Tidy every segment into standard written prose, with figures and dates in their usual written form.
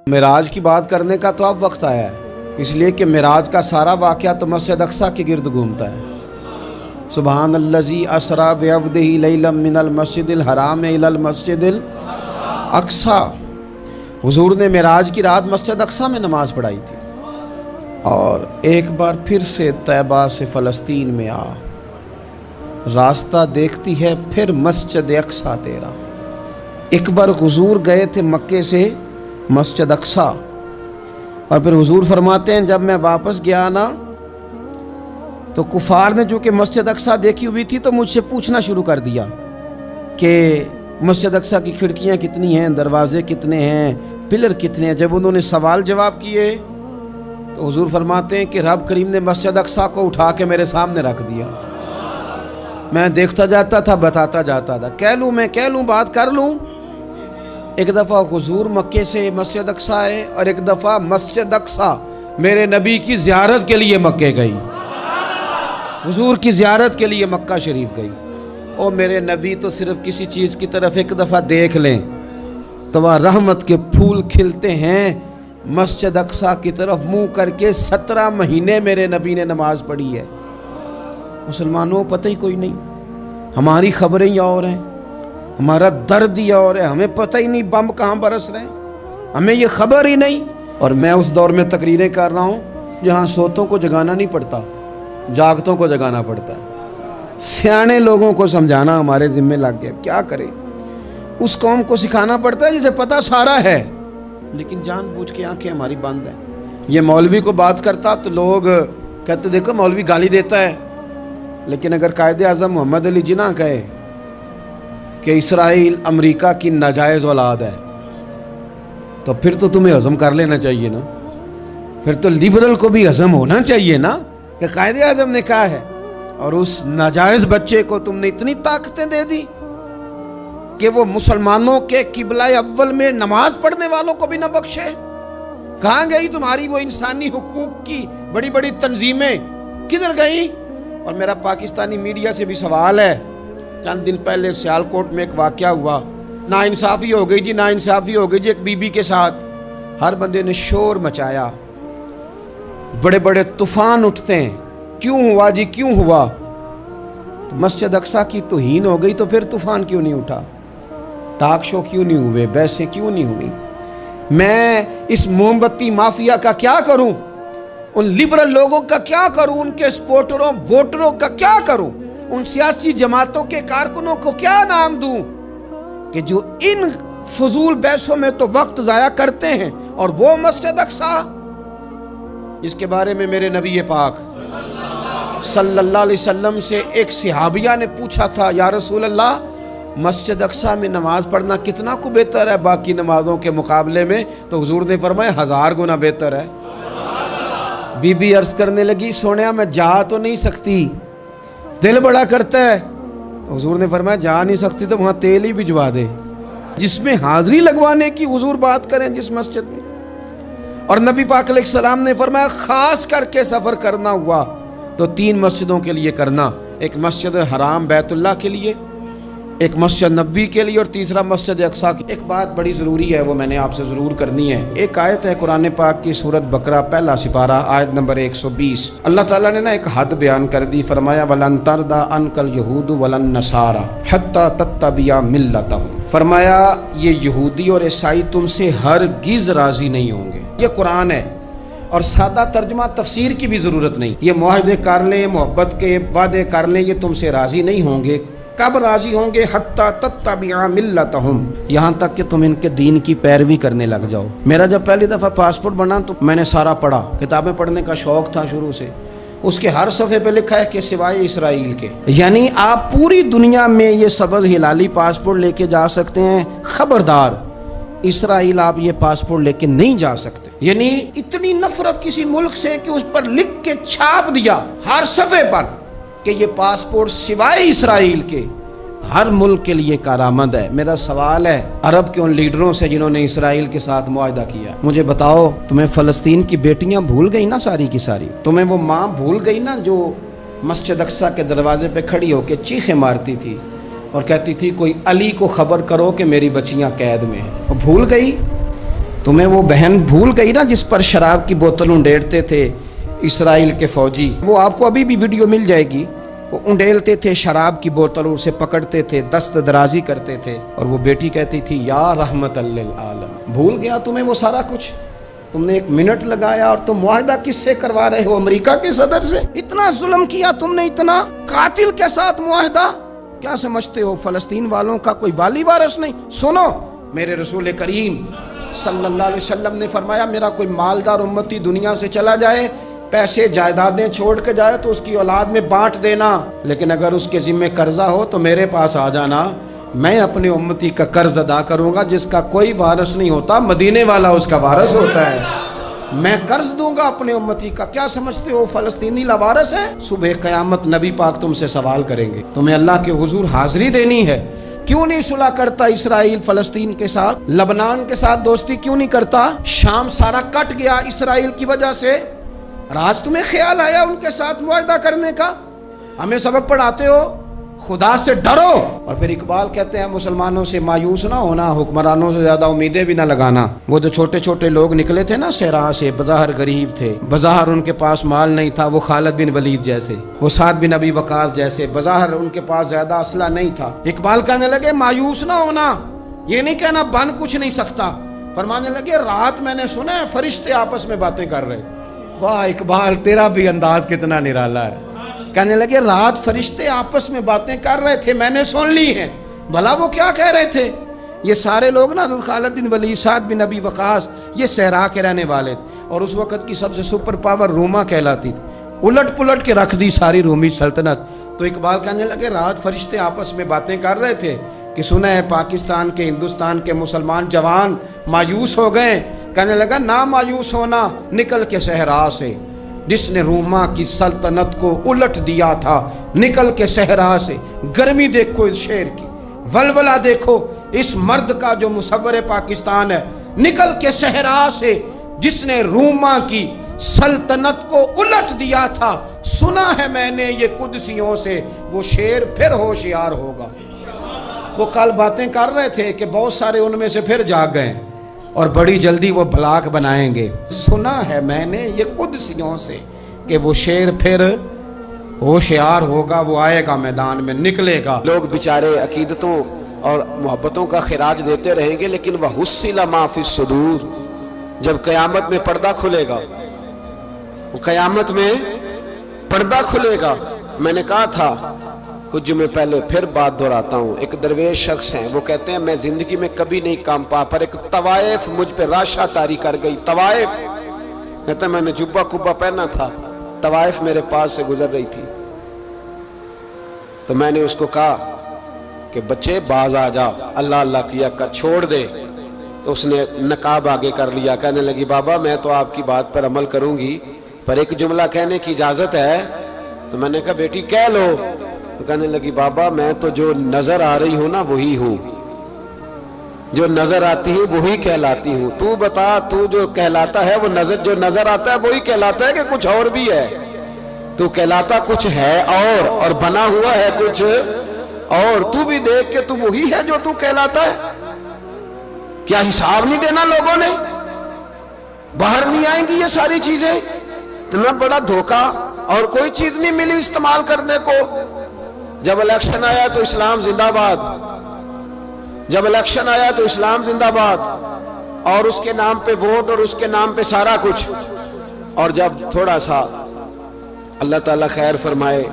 معراج کی بات کرنے کا تو اب وقت آیا ہے، اس لیے کہ معراج کا سارا واقعہ تو مسجد اقصیٰ کے گرد گھومتا ہے۔ سبحان الذی اسریٰ بعبدہ لیلا من المسجد الحرام الی المسجد الاقصیٰ۔ حضور نے معراج کی رات مسجد اقصیٰ میں نماز پڑھائی تھی، اور ایک بار پھر سے طیبہ سے فلسطین میں آ، راستہ دیکھتی ہے پھر مسجد اقصیٰ تیرا۔ ایک بار حضور گئے تھے مکے سے مسجد اقصیٰ، اور پھر حضور فرماتے ہیں جب میں واپس گیا نا تو کفار نے جو کہ مسجد اقصیٰ دیکھی ہوئی تھی تو مجھ سے پوچھنا شروع کر دیا کہ مسجد اقصیٰ کی کھڑکیاں کتنی ہیں، دروازے کتنے ہیں، پلر کتنے ہیں۔ جب انہوں نے سوال جواب کیے تو حضور فرماتے ہیں کہ رب کریم نے مسجد اقصیٰ کو اٹھا کے میرے سامنے رکھ دیا۔ میں دیکھتا جاتا تھا، بتاتا جاتا تھا، کہہ لوں بات کر لوں۔ ایک دفعہ حضور مکے سے مسجد اقصیٰ آئے، اور ایک دفعہ مسجد اقصیٰ میرے نبی کی زیارت کے لیے مکے گئی، حضور کی زیارت کے لیے مکہ شریف گئی۔ اور میرے نبی تو صرف کسی چیز کی طرف ایک دفعہ دیکھ لیں تو وہاں رحمت کے پھول کھلتے ہیں۔ مسجد اقصیٰ کی طرف منہ کر کے 17 مہینے میرے نبی نے نماز پڑھی ہے۔ مسلمانوں پتہ ہی کوئی نہیں، ہماری خبریں ہی اور ہیں، ہمارا درد ہی اور ہے، ہمیں پتہ ہی نہیں بم کہاں برس رہے ہیں، ہمیں یہ خبر ہی نہیں۔ اور میں اس دور میں تقریریں کر رہا ہوں جہاں سوتوں کو جگانا نہیں پڑتا، جاگتوں کو جگانا پڑتا ہے۔ سیانے لوگوں کو سمجھانا ہمارے ذمہ لگ گیا، کیا کریں؟ اس قوم کو سکھانا پڑتا ہے جسے پتہ سارا ہے، لیکن جان بوجھ کے آنکھیں ہماری بند ہیں۔ یہ مولوی کو بات کرتا تو لوگ کہتے دیکھو مولوی گالی دیتا ہے، لیکن اگر قائد اعظم محمد علی جناح کہے کہ اسرائیل امریکہ کی ناجائز اولاد ہے تو پھر تو تمہیں ہضم کر لینا چاہیے نا، پھر تو لیبرل کو بھی ہضم ہونا چاہیے نا کہ قائد اعظم نے کہا ہے، اور اس ناجائز بچے کو تم نے اتنی طاقتیں دے دی کہ وہ مسلمانوں کے قبلہ اول میں نماز پڑھنے والوں کو بھی نہ بخشے۔ کہاں گئی تمہاری وہ انسانی حقوق کی بڑی بڑی تنظیمیں، کدھر گئی؟ اور میرا پاکستانی میڈیا سے بھی سوال ہے، چند دن پہلے سیالکوٹ میں ایک واقعہ ہوا، ناانصافی ہو گئی جی، ناانصافی ہو گئی جی ایک بی بی کے ساتھ۔ ہر بندے نے شور مچایا، بڑے بڑے طوفان اٹھتے ہیں، کیوں ہوا جی کیوں ہوا؟ تو مسجد اقصیٰ کی توہین ہو گئی تو پھر طوفان کیوں نہیں اٹھا؟ ٹاک شو کیوں نہیں ہوئے؟ بحثیں کیوں نہیں ہوئی؟ میں اس موم بتی مافیا کا کیا کروں؟ ان لبرل لوگوں کا کیا کروں؟ ان کے سپورٹروں ووٹروں کا کیا کروں؟ ان سیاسی جماعتوں کے کارکنوں کو کیا نام دوں کہ جو ان فضول بحثوں میں تو وقت ضائع کرتے ہیں، اور وہ مسجد اقصیٰ جس کے بارے میں میرے نبی پاک صلی اللہ علیہ وسلم سے ایک صحابیہ نے پوچھا تھا، یا رسول اللہ مسجد اقصیٰ میں نماز پڑھنا کتنا کو بہتر ہے باقی نمازوں کے مقابلے میں؟ تو حضور نے فرمایا 1000 گنا بہتر ہے۔ بی بی عرض کرنے لگی سونیا میں جا تو نہیں سکتی، دل بڑا کرتا ہے۔ تو حضور نے فرمایا جا نہیں سکتی تو وہاں تیل ہی بھجوا دے، جس میں حاضری لگوانے کی حضور بات کریں جس مسجد میں۔ اور نبی پاک علیہ السلام نے فرمایا خاص کر کے سفر کرنا ہوا تو 3 مسجدوں کے لیے کرنا، ایک مسجد حرام بیت اللہ کے لیے، ایک مسجد نبوی کے لیے، اور تیسرا مسجد اقصیٰ کی۔ ایک بات بڑی ضروری ہے، وہ میں نے آپ سے ضرور کرنی ہے۔ ایک آیت ہے قرآن پاک کی سورۃ بقرہ پہلا سپارہ آیت نمبر 120۔ اللہ تعالیٰ نے ایک حد بیان کر دی، فرمایا وَلَن تَرْضَىٰ عَنْكَ الْيَهُودُ وَلَا النَّصَارَىٰ حَتَّىٰ تَتَّبِعَ مِلَّتَهُمْ۔ فرمایا یہ یہودی اور عیسائی تم سے ہرگز راضی نہیں ہوں گے۔ یہ قرآن ہے، اور سادہ ترجمہ تفسیر کی بھی ضرورت نہیں۔ یہ معاہدے کر لیں، محبت کے وعدے کر لیں، یہ تم سے راضی نہیں ہوں گے۔ کب راضی ہوں گے؟ حتی تتبع ملتہم، یہاں تک کہ تم ان کے دین کی پیروی کرنے لگ جاؤ۔ میرا جب پہلی دفعہ پاسپورٹ بنا تو میں نے سارا پڑھا، کتابیں پڑھنے کا شوق تھا شروع سے۔ اس کے ہر صفحے پہ لکھا ہے کہ سوائے اسرائیل کے، یعنی آپ پوری دنیا میں یہ سبز ہلالی پاسپورٹ لے کے جا سکتے ہیں، خبردار اسرائیل آپ یہ پاسپورٹ لے کے نہیں جا سکتے۔ یعنی اتنی نفرت کسی ملک سے کہ اس پر لکھ کے چھاپ دیا ہر صفحے پر کہ یہ پاسپورٹ سوائے اسرائیل کے ہر ملک کے لیے کارآمد ہے۔ میرا سوال ہے عرب کے ان لیڈروں سے جنہوں نے اسرائیل کے ساتھ معاہدہ کیا، مجھے بتاؤ تمہیں فلسطین کی بیٹیاں بھول گئی نا ساری کی ساری؟ تمہیں وہ ماں بھول گئی نا جو مسجد اقصیٰ کے دروازے پہ کھڑی ہو کے چیخیں مارتی تھی اور کہتی تھی کوئی علی کو خبر کرو کہ میری بچیاں قید میں ہیں؟ وہ بھول گئی تمہیں وہ بہن بھول گئی نا جس پر شراب کی بوتل انڈیلتے تھے اسرائیل کے فوجی؟ وہ آپ کو ابھی بھی ویڈیو مل جائے گی. وہ انڈیلتے تھے شراب کی بوتل، اسے پکڑتے تھے، دست درازی کرتے تھے، اور وہ بیٹی کہتی تھی یا رحمت للعالم. بھول گیا تمہیں وہ سارا کچھ؟ تم نے 1 منٹ لگایا اور تم معاہدہ کس سے کروا رہے ہو؟ امریکہ کے صدر سے. اتنا ظلم کیا تم نے، اتنا قاتل کے ساتھ معاہدہ. کیا سمجھتے ہو فلسطین والوں کا کوئی والی وارث نہیں؟ سنو، میرے رسول کریم صلی اللہ علیہ وسلم نے فرمایا میرا کوئی مالدار امتی دنیا سے چلا جائے، پیسے جائیدادیں چھوڑ کے جائے تو اس کی اولاد میں بانٹ دینا، لیکن اگر اس کے ذمہ قرضہ ہو تو میرے پاس آ جانا، میں اپنے امتی کا قرض ادا کروں گا. جس کا کوئی وارث نہیں ہوتا مدینے والا اس کا وارث ہوتا ہے. میں قرض دوں گا اپنے امتی کا. کیا سمجھتے ہو فلسطینی لاوارث ہے؟ صبح قیامت نبی پاک تم سے سوال کریں گے، تمہیں اللہ کے حضور حاضری دینی ہے. کیوں نہیں صلح کرتا اسرائیل فلسطین کے ساتھ؟ لبنان کے ساتھ دوستی کیوں نہیں کرتا؟ شام سارا کٹ گیا اسرائیل کی وجہ سے. آج تمہیں خیال آیا ان کے ساتھ معاہدہ کرنے کا؟ ہمیں سبق پڑھاتے ہو خدا سے ڈرو. اور پھر اقبال کہتے ہیں مسلمانوں سے مایوس نہ ہونا، حکمرانوں سے زیادہ امیدیں بھی نہ لگانا. وہ جو چھوٹے چھوٹے لوگ نکلے تھے نا صحرا سے، بظاہر غریب تھے، بظاہر ان کے پاس مال نہیں تھا، وہ خالد بن ولید جیسے، وہ سعد بن ابی وقاص جیسے، بظاہر ان کے پاس زیادہ اسلحہ نہیں تھا. اقبال کہنے لگے مایوس نہ ہونا، یہ نہیں کہنا بن کچھ نہیں سکتا. فرمانے لگے رات میں نے سنا ہے فرشتے آپس میں باتیں کر رہے. واہ اقبال، تیرا بھی انداز کتنا نرالا ہے. کہنے لگے رات فرشتے آپس میں باتیں کر رہے تھے، میں نے سن لی ہیں. بھلا وہ کیا کہہ رہے تھے؟ یہ سارے لوگ نا خالد بن ولید، سعد بن ابی وقاص، یہ صحرا کے رہنے والے تھے، اور اس وقت کی سب سے سپر پاور روما کہلاتی تھی. الٹ پلٹ کے رکھ دی ساری رومی سلطنت. تو اقبال کہنے لگے رات فرشتے آپس میں باتیں کر رہے تھے کہ سنا ہے پاکستان کے، ہندوستان کے مسلمان جوان مایوس ہو گئے. کہنے لگا نہ مایوس ہونا، نکل کے صحرا سے، جس نے روما کی سلطنت کو الٹ دیا تھا، نکل کے صحرا سے. گرمی دیکھو اس شعر کی، ولولہ دیکھو اس مرد کا جو مصور پاکستان ہے. نکل کے صحرا سے جس نے روما کی سلطنت کو الٹ دیا تھا، سنا ہے میں نے یہ قدسیوں سے، وہ شعر پھر ہوشیار ہوگا. وہ کل باتیں کر رہے تھے کہ بہت سارے ان میں سے پھر جاگ گئے اور بڑی جلدی وہ بلاک بنائیں گے. سنا ہے میں نے یہ قدسیوں سے کہ وہ شعر پھر ہوشیار ہوگا، وہ آئے گا میدان میں، نکلے گا. لوگ بیچارے عقیدتوں اور محبتوں کا خراج دیتے رہیں گے، لیکن وَحُصِّلَ مَا فِي الصُّدُورِ، جب قیامت میں پردہ کھلے گا، قیامت میں پردہ کھلے گا. میں نے کہا تھا کچھ جمعے پہلے، پھر بات دہراتا ہوں. ایک درویش شخص ہیں، وہ کہتے ہیں میں زندگی میں کبھی نہیں کام پا، پر ایک طوائف مجھ پہ راشا طاری کر گئی. طوائف کہتے ہیں میں نے جبہ کبہ پہنا تھا، طوائف میرے پاس سے گزر رہی تھی، تو میں نے اس کو کہا کہ بچے باز آ جا، اللہ اللہ کیا کر، چھوڑ دے. تو اس نے نقاب آگے کر لیا. کہنے لگی بابا میں تو آپ کی بات پر عمل کروں گی، پر ایک جملہ کہنے کی اجازت ہے؟ تو میں نے کہا بیٹی کہہ لو. تو کہنے لگی بابا میں تو جو نظر آ رہی ہوں نا وہی ہوں، جو نظر آتی ہوں وہی کہلاتی ہوں. تو بتا تو جو کہلاتا ہے وہ جو نظر آتا ہے وہی کہلاتا ہے کہ کچھ اور بھی ہے؟ تو کہلاتا کچھ ہے اور بنا ہوا ہے کچھ اور. تو بھی دیکھ کہ تو وہی ہے جو تو کہلاتا ہے. کیا حساب نہیں دینا لوگوں نے؟ باہر نہیں آئیں گی یہ ساری چیزیں؟ اتنا بڑا دھوکہ، اور کوئی چیز نہیں ملی استعمال کرنے کو. جب الیکشن آیا تو اسلام زندہ باد، جب الیکشن آیا تو اسلام زندہ باد، اور اس کے نام پہ ووٹ اور اس کے نام پہ سارا کچھ. اور جب تھوڑا سا اللہ تعالیٰ خیر فرمائے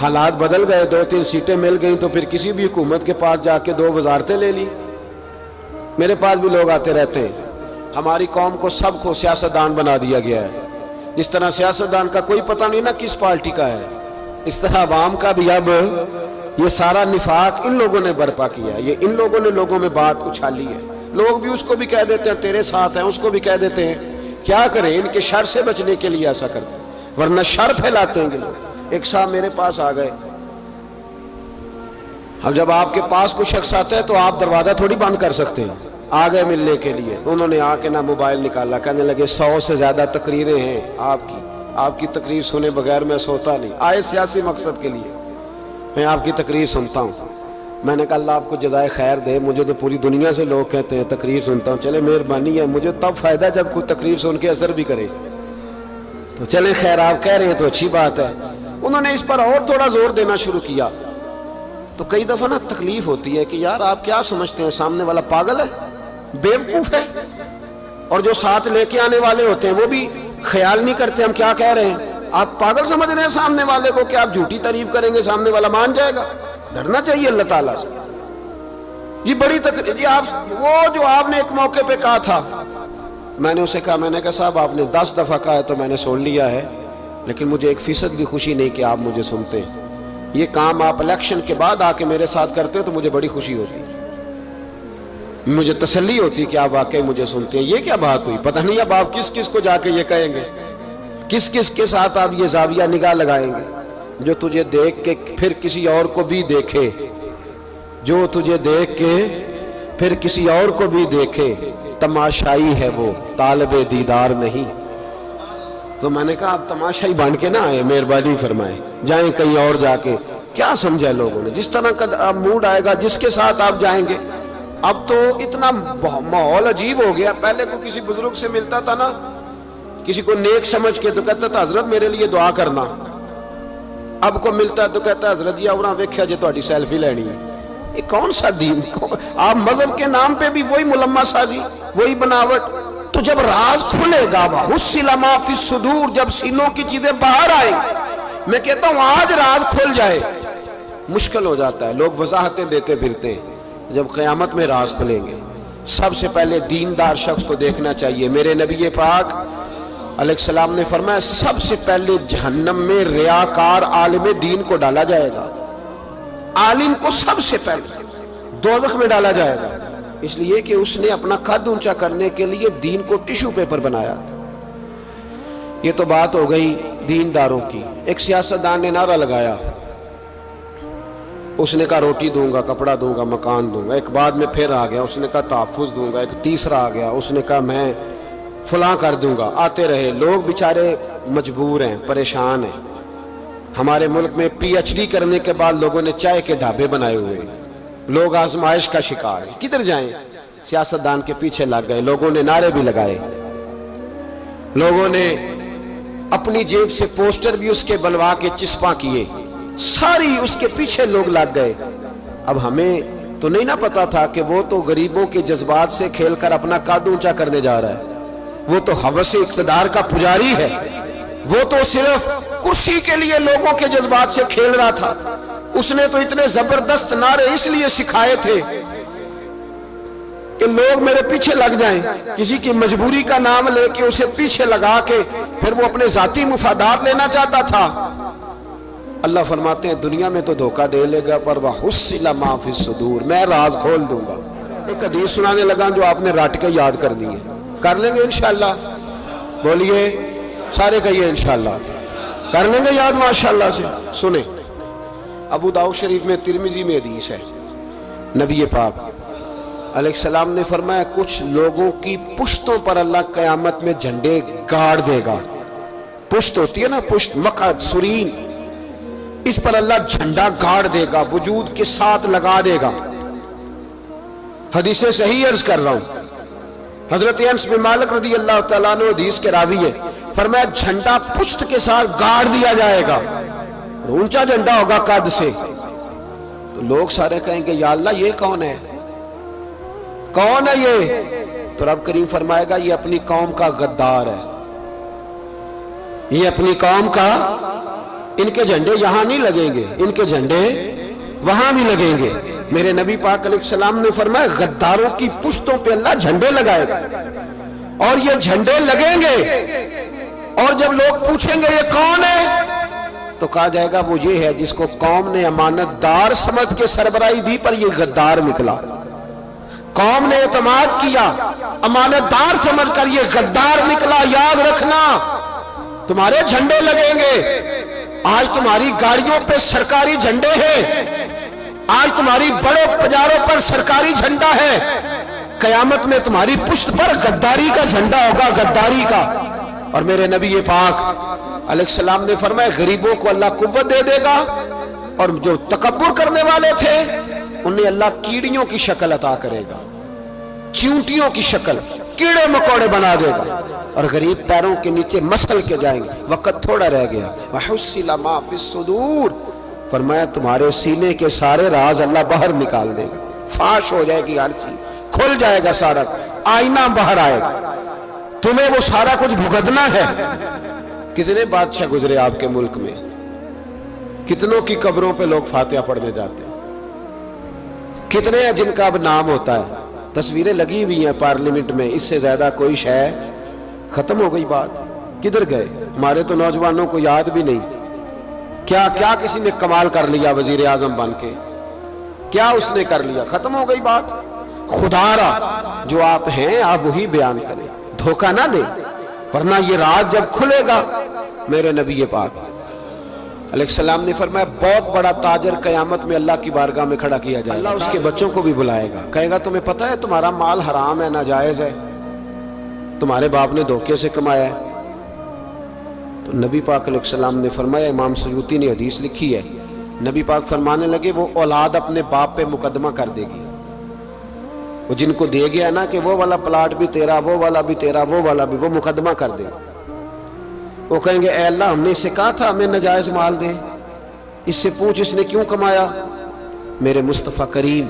حالات بدل گئے، 2-3 سیٹیں مل گئیں، تو پھر کسی بھی حکومت کے پاس جا کے 2 وزارتیں لے لی. میرے پاس بھی لوگ آتے رہتے ہیں. ہماری قوم کو سب کو سیاستدان بنا دیا گیا ہے. جس طرح سیاستدان کا کوئی پتہ نہیں نا کس پارٹی کا ہے، اس طرح عوام کا بھی اب یہ سارا نفاق ان لوگوں نے برپا کیا ہے. یہ ان لوگوں نے لوگوں میں بات اچھالی ہے. لوگ بھی اس کو بھی کہہ دیتے ہیں تیرے ساتھ ہیں، اس کو بھی کہہ دیتے ہیں. کیا کریں؟ ان کے شر سے بچنے کے لیے ایسا کرتے ہیں، ورنہ شر پھیلاتے ہیں لوگ. ایک صاحب میرے پاس آ گئے. اب جب آپ کے پاس کوئی شخص آتا ہے تو آپ دروازہ تھوڑی بند کر سکتے ہیں. آ گئے ملنے کے لیے. انہوں نے آ کے نہ موبائل نکالا. کہنے لگے 100 سے زیادہ تقریریں ہیں آپ کی تقریر سنے بغیر میں سوتا نہیں. آئے سیاسی مقصد کے لیے، میں آپ کی تقریر سنتا ہوں. میں نے کہا اللہ آپ کو جزائے خیر دے، مجھے تو پوری دنیا سے لوگ کہتے ہیں تقریر سنتا ہوں، چلے مہربانی ہے، مجھے تب فائدہ جب کوئی تقریر سن کے اثر بھی کرے، تو چلے خیر آپ کہہ رہے ہیں تو اچھی بات ہے۔ انہوں نے اس پر اور تھوڑا زور دینا شروع کیا، تو کئی دفعہ نا تکلیف ہوتی ہے کہ یار آپ کیا سمجھتے ہیں سامنے والا پاگل ہے، بیوقوف ہے، اور جو ساتھ لے کے آنے والے ہوتے ہیں وہ بھی خیال نہیں کرتے ہم کیا کہہ رہے ہیں، آپ پاگل سمجھ رہے ہیں سامنے والے کو کہ آپ جھوٹی تعریف کریں گے سامنے والا مان جائے گا؟ ڈرنا چاہیے اللہ تعالیٰ سے۔ یہ بڑی تکلیف، یہ آپ وہ جو آپ نے ایک موقع پہ کہا تھا، میں نے اسے کہا، میں نے کہا صاحب آپ نے 10 دفعہ کہا ہے تو میں نے سن لیا ہے، لیکن مجھے 1% بھی خوشی نہیں کہ آپ مجھے سنتے ہیں۔ یہ کام آپ الیکشن کے بعد آ کے میرے ساتھ کرتے تو مجھے بڑی خوشی ہوتی، مجھے تسلی ہوتی کہ آپ واقعی مجھے سنتے ہیں۔ یہ کیا بات ہوئی؟ پتہ نہیں اب آپ کس کس کو جا کے یہ کہیں گے، کس کس کے ساتھ آپ یہ زاویہ نگاہ لگائیں گے؟ جو تجھے دیکھ کے پھر کسی اور کو بھی دیکھے، جو تجھے دیکھ کے پھر کسی اور کو بھی دیکھے، تماشائی ہے وہ طالب دیدار نہیں۔ تو میں نے کہا آپ تماشائی بن کے نہ آئے، مہربانی فرمائیں، جائیں کہیں اور جا کے۔ کیا سمجھا لوگوں نے؟ جس طرح کا موڈ آئے گا، جس کے ساتھ آپ جائیں گے۔ اب تو اتنا ماحول عجیب ہو گیا، پہلے کو کسی بزرگ سے ملتا تھا نا، کسی کو نیک سمجھ کے تو کہتا تھا حضرت میرے لیے دعا کرنا، اب کو ملتا تو کہتا ہے حضرت جی اوراں ویکھیا جی تہاڈی سیلفی لینی ہے۔ یہ کون سا دین؟ آپ مذہب کے نام پہ بھی وہی ملمہ سازی، وہی بناوٹ۔ تو جب راز کھلے گا، وَحُصِّلَ مَا فِي الصُّدُورِ، جب سینوں کی چیزیں باہر آئیں، میں کہتا ہوں آج راز کھل جائے، مشکل ہو جاتا ہے، لوگ وضاحتیں دیتے پھرتے ہیں۔ جب قیامت میں راز کھلیں گے، سب سے پہلے دیندار شخص کو دیکھنا چاہیے۔ میرے نبی پاک علیہ السلام نے فرمایا سب سے پہلے جہنم میں ریاکار عالم دین کو ڈالا جائے گا، عالم کو سب سے پہلے دوزخ میں ڈالا جائے گا، اس لیے کہ اس نے اپنا قد اونچا کرنے کے لیے دین کو ٹیشو پیپر بنایا۔ یہ تو بات ہو گئی دینداروں کی۔ ایک سیاستدان نے نعرہ لگایا، اس نے کہا روٹی دوں گا، کپڑا دوں گا، مکان دوں گا۔ ایک بعد میں پھر آ گیا، اس نے کہا تحفظ دوں گا۔ ایک تیسرا آ گیا، اس نے کہا میں فلاں کر دوں گا۔ آتے رہے لوگ، بیچارے مجبور ہیں، پریشان ہیں۔ ہمارے ملک میں پی ایچ ڈی کرنے کے بعد لوگوں نے چائے کے ڈھابے بنائے ہوئے ہیں، لوگ آزمائش کا شکار ہیں، کدھر جائیں؟ سیاستدان کے پیچھے لگ گئے، لوگوں نے نعرے بھی لگائے، لوگوں نے اپنی جیب سے پوسٹر بھی اس کے بنوا کے چسپاں کیے، ساری اس کے پیچھے لوگ لگ گئے۔ اب ہمیں تو نہیں نہ پتا تھا کہ وہ تو غریبوں کے جذبات سے کھیل کر اپنا قد اونچا کرنے جا رہا ہے، وہ تو ہوس اقتدار کا پجاری ہے، وہ تو صرف کرسی کے لیے لوگوں کے جذبات سے کھیل رہا تھا۔ اس نے تو اتنے زبردست نعرے اس لیے سکھائے تھے کہ لوگ میرے پیچھے لگ جائیں، کسی کی مجبوری کا نام لے کے اسے پیچھے لگا کے پھر وہ اپنے ذاتی مفادات لینا چاہتا تھا۔ اللہ فرماتے ہیں دنیا میں تو دھوکہ دے لے گا، پر وَحُصِّلَ مَا فِي الصُّدُورِ، میں راز کھول دوں گا۔ ایک حدیث سنانے لگا جو آپ نے رٹ کے یاد کر دی ہے، کر لیں گے انشاءاللہ؟ بولیے سارے کہیے انشاءاللہ کر لیں گے یاد ماشاءاللہ سے۔ سنیں، ابو داؤد شریف میں، ترمذی میں حدیث ہے، نبی پاک علیہ السلام نے فرمایا کچھ لوگوں کی پشتوں پر اللہ قیامت میں جھنڈے گاڑ دے گا۔ پشت ہوتی ہے نا، پشت، مقعد، سرین، اس پر اللہ جھنڈا گاڑ دے گا، وجود کے ساتھ لگا دے گا۔ حدیث صحیح عرض کر رہا ہوں، حضرت انس بن مالک رضی اللہ تعالیٰ عنہ حدیث کے راوی ہے، فرمایا جھنڈا پشت کے ساتھ گاڑ دیا جائے گا، اونچا جھنڈا ہوگا قد سے۔ تو لوگ سارے کہیں گے یا اللہ یہ کون ہے، کون ہے یہ؟ تو رب کریم فرمائے گا یہ اپنی قوم کا غدار ہے، یہ اپنی قوم کا، ان کے جھنڈے یہاں نہیں لگیں گے، ان کے جھنڈے وہاں بھی لگیں گے۔ میرے نبی پاک علیہ السلام نے فرمایا غداروں کی پشتوں پہ اللہ جھنڈے لگائے گا، اور یہ جھنڈے لگیں گے، اور جب لوگ پوچھیں گے یہ کون ہے تو کہا جائے گا وہ یہ ہے جس کو قوم نے امانت دار سمجھ کے سربراہی دی، پر یہ غدار نکلا۔ قوم نے اعتماد کیا، امانت دار سمجھ کر یہ غدار نکلا۔ یاد رکھنا تمہارے جھنڈے لگیں گے، آج تمہاری گاڑیوں پہ سرکاری جھنڈے ہیں، آج تمہاری بڑے بازاروں پر سرکاری جھنڈا ہے، قیامت میں تمہاری پشت پر غداری کا جھنڈا ہوگا، غداری کا۔ اور میرے نبی پاک علیہ السلام نے فرمایا غریبوں کو اللہ قوت دے دے گا، اور جو تکبر کرنے والے تھے انہیں اللہ کیڑیوں کی شکل عطا کرے گا، چیونٹیوں کی شکل، کیڑے مکوڑے بنا دے گا، اور غریب پیروں کے نیچے مسل کے جائیں گے۔ وقت تھوڑا رہ گیا، وَحُصِّلَ مَا فِي الصُّدُورِ، فرمایا تمہارے سینے کے سارے راز اللہ باہر نکال دے گا، فاش ہو جائے گی ہر چیز، کھل جائے گا سارا، آئینہ باہر آئے گا، تمہیں وہ سارا کچھ بھگتنا ہے۔ کتنے بادشاہ گزرے آپ کے ملک میں، کتنوں کی قبروں پہ لوگ فاتحہ پڑھنے جاتے ہیں، کتنے ہیں جن کا اب نام ہوتا ہے، تصویریں لگی ہوئی ہیں پارلیمنٹ میں، اس سے زیادہ کوئی شے ختم ہو گئی بات، کدھر گئے؟ ہمارے تو نوجوانوں کو یاد بھی نہیں، کیا کسی نے کمال کر لیا وزیر اعظم بن کے، کیا اس نے کر لیا؟ ختم ہو گئی بات۔ خدا را جو آپ ہیں آپ وہی بیان کریں، دھوکہ نہ دیں، ورنہ یہ راز جب کھلے گا، میرے نبی پاک علیہ السلام نے فرمایا بہت بڑا تاجر قیامت میں اللہ کی بارگاہ میں کھڑا کیا جائے گا، اللہ اس کے بچوں کو بھی بلائے گا، کہے گا تمہیں پتہ ہے تمہارا مال حرام ہے، ناجائز ہے، تمہارے باپ نے دھوکے سے کمایا ہے۔ تو نبی پاک علیہ السلام نے فرمایا، امام سیوطی نے حدیث لکھی ہے، نبی پاک فرمانے لگے وہ اولاد اپنے باپ پہ مقدمہ کر دے گی، وہ جن کو دے گیا نا کہ وہ والا پلاٹ بھی تیرا، وہ والا بھی تیرا، وہ والا بھی، وہ مقدمہ کر دے گا، وہ کہیں گے اے اللہ ہم نے اسے کہا تھا ہمیں ناجائز مال دے، اس سے پوچھ اس نے کیوں کمایا؟ میرے مصطفیٰ کریم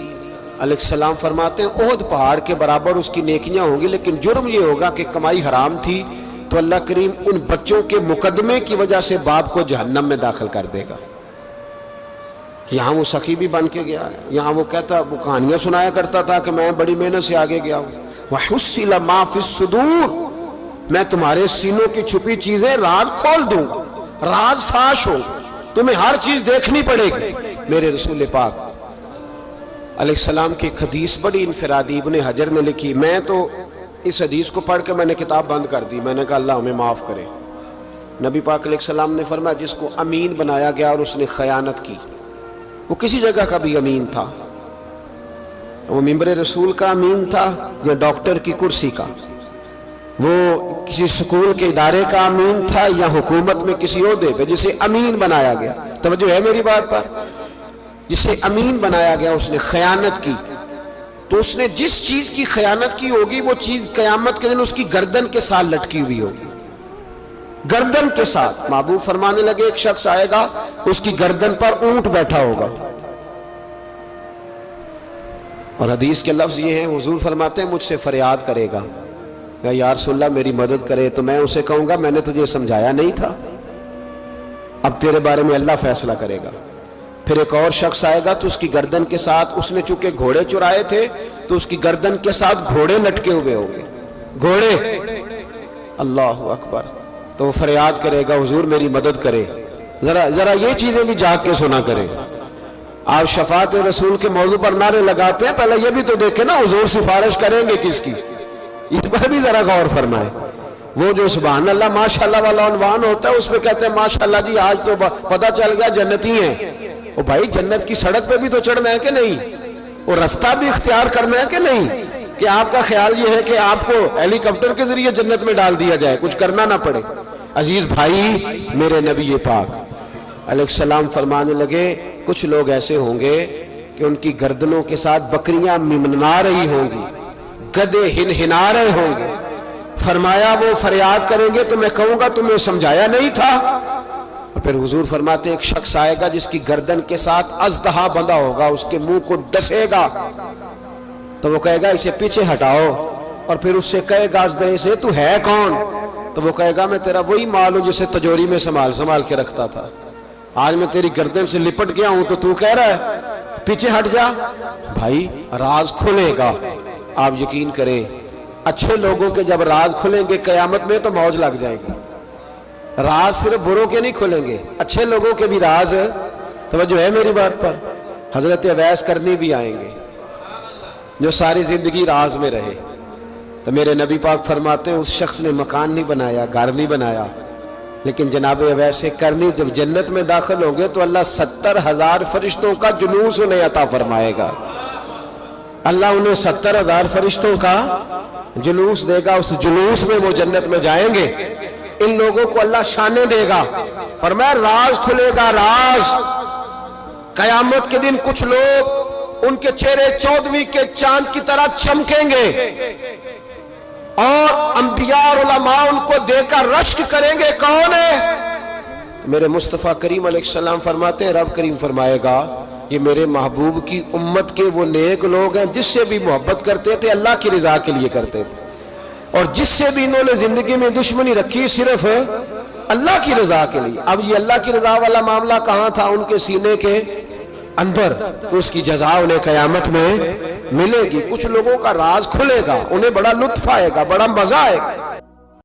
علیہ السلام فرماتے ہیں احد پہاڑ کے برابر اس کی نیکیاں ہوں گی، لیکن جرم یہ ہوگا کہ کمائی حرام تھی، تو اللہ کریم ان بچوں کے مقدمے کی وجہ سے باپ کو جہنم میں داخل کر دے گا۔ یہاں وہ سخی بھی بن کے گیا ہے، یہاں وہ کہتا، وہ کہانیاں سنایا کرتا تھا کہ میں بڑی محنت سے آگے گیا ہوں۔ وَحُصِّلَ مَا فِي الصُّدُورِ، میں تمہارے سینوں کی چھپی چیزیں راز کھول دوں، راز فاش ہو، تمہیں ہر چیز دیکھنی پڑے گی۔ میرے رسول پاک علیہ السلام کی ایک حدیث بڑی انفرادی ابن حجر نے لکھی، میں تو اس حدیث کو پڑھ کے میں نے کتاب بند کر دی، میں نے کہا اللہ ہمیں معاف کرے۔ نبی پاک علیہ السلام نے فرمایا جس کو امین بنایا گیا اور اس نے خیانت کی، وہ کسی جگہ کا بھی امین تھا، وہ ممبر رسول کا امین تھا یا ڈاکٹر کی کرسی کا، وہ کسی سکول کے ادارے کا امین تھا یا حکومت میں کسی عہدے پہ، جسے امین بنایا گیا، توجہ ہے میری بات پر، جسے امین بنایا گیا اس نے خیانت کی، تو اس نے جس چیز کی خیانت کی ہوگی وہ چیز قیامت کے دن اس کی گردن کے ساتھ لٹکی ہوئی ہوگی، گردن کے ساتھ۔ محبوب فرمانے لگے ایک شخص آئے گا اس کی گردن پر اونٹ بیٹھا ہوگا، اور حدیث کے لفظ یہ ہیں، حضور فرماتے ہیں مجھ سے فریاد کرے گا یا رسول اللہ میری مدد کرے، تو میں اسے کہوں گا میں نے تجھے سمجھایا نہیں تھا، اب تیرے بارے میں اللہ فیصلہ کرے گا۔ پھر ایک اور شخص آئے گا تو اس کی گردن کے ساتھ، اس نے چونکہ گھوڑے چرائے تھے تو اس کی گردن کے ساتھ گھوڑے لٹکے ہوئے ہوں گے، گھوڑے، اللہ اکبر، تو وہ فریاد کرے گا حضور میری مدد کرے۔ ذرا یہ چیزیں بھی جاگ کے سنا کریں۔ آپ شفاعت رسول کے موضوع پر نعرے لگاتے ہیں، پہلے یہ بھی تو دیکھیں نا حضور سفارش کریں گے کس کی، اس پر بھی ذرا غور فرمائیں۔ وہ جو سبحان اللہ ماشاءاللہ والا عنوان ہوتا ہے اس پہ کہتے ہیں ماشاءاللہ جی آج تو پتہ چل گیا جنتی ہیں۔ او بھائی جنت کی سڑک پہ بھی تو چڑھنا ہے کہ نہیں، اور رستہ بھی اختیار کرنا ہے کہ نہیں، کہ آپ کا خیال یہ ہے کہ آپ کو ہیلی کاپٹر کے ذریعے جنت میں ڈال دیا جائے، کچھ کرنا نہ پڑے۔ عزیز بھائی میرے نبی پاک علیہ السلام فرمانے لگے کچھ لوگ ایسے ہوں گے کہ ان کی گردنوں کے ساتھ بکریاں ممنا رہی ہوں گی، گدھے ہنہنا رہے ہوں گے، فرمایا وہ فریاد کریں گے تو میں کہوں گا تمہیں سمجھایا نہیں تھا۔ اور پھر حضور فرماتے ایک شخص آئے گا جس کی گردن کے ساتھ اژدہا بندھا ہوگا، اس کے منہ کو ڈسے گا، تو وہ کہے گا اسے پیچھے ہٹاؤ، اور پھر اس سے کہے گا اژدہے سے تو ہے کون؟ تو وہ کہے گا میں تیرا وہی مال ہوں جسے تجوری میں سنبھال کے رکھتا تھا، آج میں تیری گردن سے لپٹ گیا ہوں تو کہہ رہا ہے پیچھے ہٹ جا۔ بھائی راز کھلے گا، آپ یقین کریں، اچھے لوگوں کے جب راز کھلیں گے قیامت میں تو موج لگ جائے گی۔ راز صرف بروں کے نہیں کھلیں گے، اچھے لوگوں کے بھی راز، توجہ ہے میری بات پر۔ حضرت اویس کرنی بھی آئیں گے جو ساری زندگی راز میں رہے، تو میرے نبی پاک فرماتے ہیں اس شخص نے مکان نہیں بنایا، گھر نہیں بنایا، لیکن جناب اویس کرنی جب جنت میں داخل ہوں گے تو اللہ 70,000 فرشتوں کا جلوس انہیں عطا فرمائے گا، اللہ انہیں 70,000 فرشتوں کا جلوس دے گا، اس جلوس میں وہ جنت میں جائیں گے، ان لوگوں کو اللہ شانیں دے گا، فرمایا راز کھلے گا، راز۔ قیامت کے دن کچھ لوگ ان کے چہرے 14ویں کے چاند کی طرح چمکیں گے اور انبیاء اور علماء ان کو دیکھ کر رشک کریں گے. کون ہے؟ میرے مصطفیٰ کریم علیہ السلام فرماتے ہیں رب کریم فرمائے گا یہ میرے محبوب کی امت کے وہ نیک لوگ ہیں جس سے بھی محبت کرتے تھے اللہ کی رضا کے لیے کرتے تھے, اور جس سے بھی انہوں نے زندگی میں دشمنی رکھی صرف اللہ کی رضا کے لیے. اب یہ اللہ کی رضا والا معاملہ کہاں تھا؟ ان کے سینے کے اندر. تو اس کی جزا انہیں قیامت میں ملے گی. کچھ لوگوں کا راز کھلے گا, انہیں بڑا لطف آئے گا, بڑا مزہ آئے گا.